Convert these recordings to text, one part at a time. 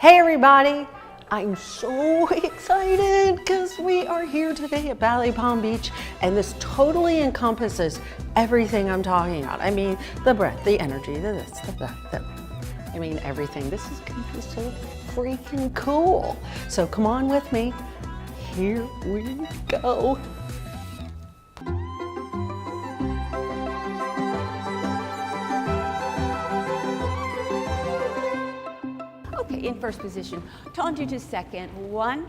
Hey everybody, I'm so excited because we are here today at Ballet Palm Beach and this totally encompasses everything I'm talking about. I mean, the breath, the energy, the this, the that, I mean everything. This is gonna be so freaking cool. So come on with me, here we go. Okay, in first position, tendu to second, 1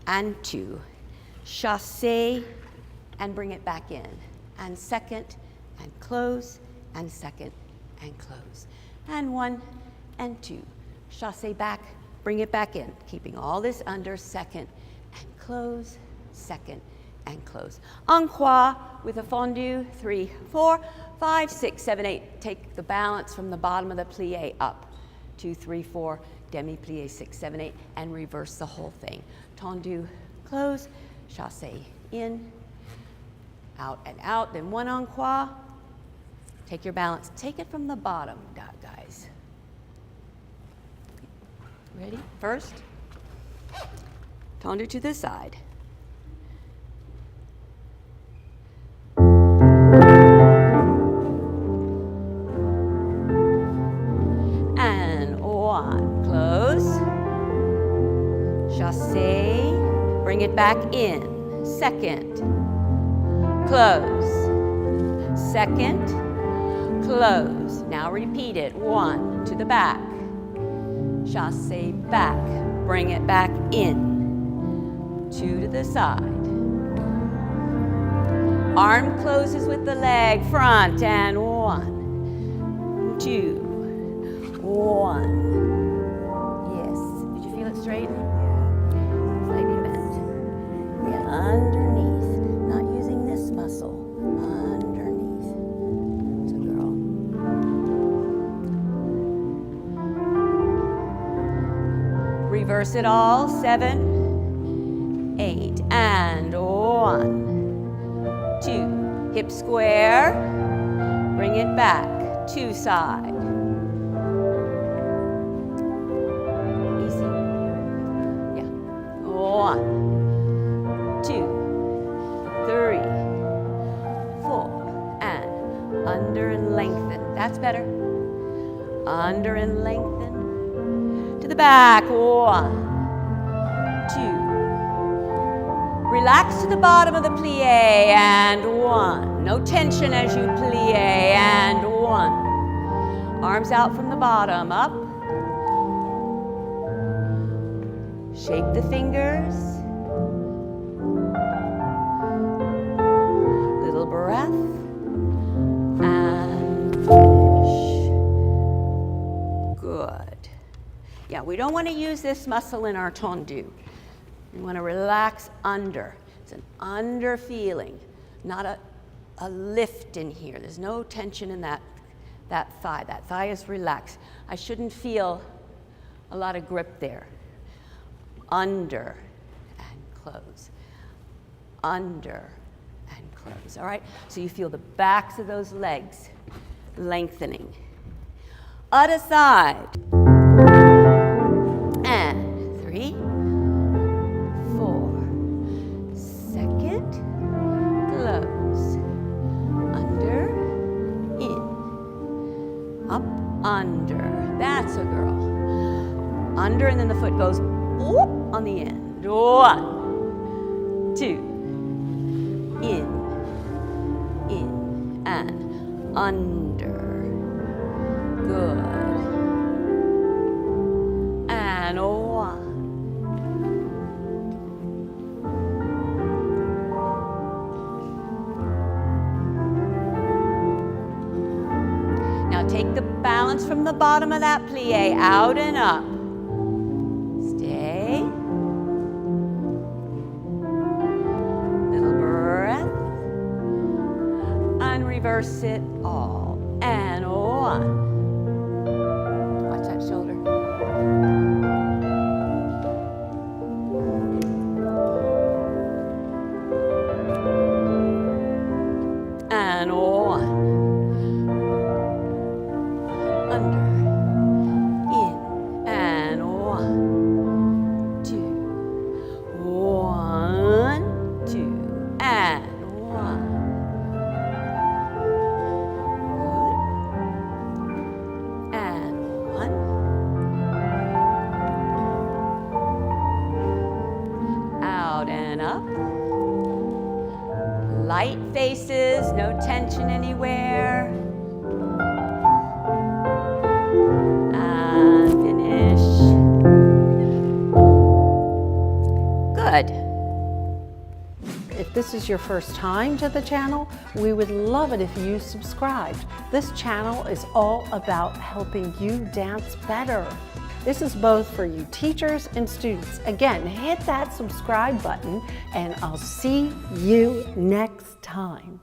and 2. Chassé and bring it back in. And second and close, and second and close. And 1 and 2. Chassé back, bring it back in. Keeping all this under, second and close, second and close. En croix with a fondu, 3, 4, 5, 6, 7, 8. Take the balance from the bottom of the plie up. 2, 3, 4, demi-plie, 6, 7, 8, and reverse the whole thing. Tendu, close, chassé in, out and out, then 1 en croix. Take your balance, take it from the bottom, guys. Ready? First, tendu to the side. Chassé, bring it back in, second, close, second, close. Now repeat it, 1 to the back, chassé back, bring it back in, 2 to the side. Arm closes with the leg, front, and 1, 2, 1. Yes, did you feel it straight? Underneath, not using this muscle, underneath. Good girl. Reverse it all, 7, 8, and 1, 2. Hip square, bring it back, 2 side. Easy. Yeah, 1. 2, 3, 4, and under and lengthen. That's better. Under and lengthen. To the back. 1, 2. Relax to the bottom of the plie, and 1. No tension as you plie, and 1. Arms out from the bottom, up. Shake the fingers. Breath and finish. Good. Yeah, we don't want to use this muscle in our tendu. We want to relax under. It's an under feeling, not a lift in here. There's no tension in that thigh. That thigh is relaxed. I shouldn't feel a lot of grip there. Under and close. Under and close, all right? So you feel the backs of those legs lengthening. Other side. And 3, 4. Second, close. Under, in, up, under. That's a girl. Under, and then the foot goes whoop on the end. 1, 2. In, and under. Good. And 1. Now take the balance from the bottom of that plie, out and up. Stay. Reverse it all, and 1. Watch that shoulder. And 1. Under, in, and 1. 1, 2. 1, 2, and 1. Good. And 1. Out and up. Light faces, no tension anywhere. And finish. Good. If this is your first time to the channel, we would love it if you subscribed. This channel is all about helping you dance better. This is both for you teachers and students. Again, hit that subscribe button and I'll see you next time.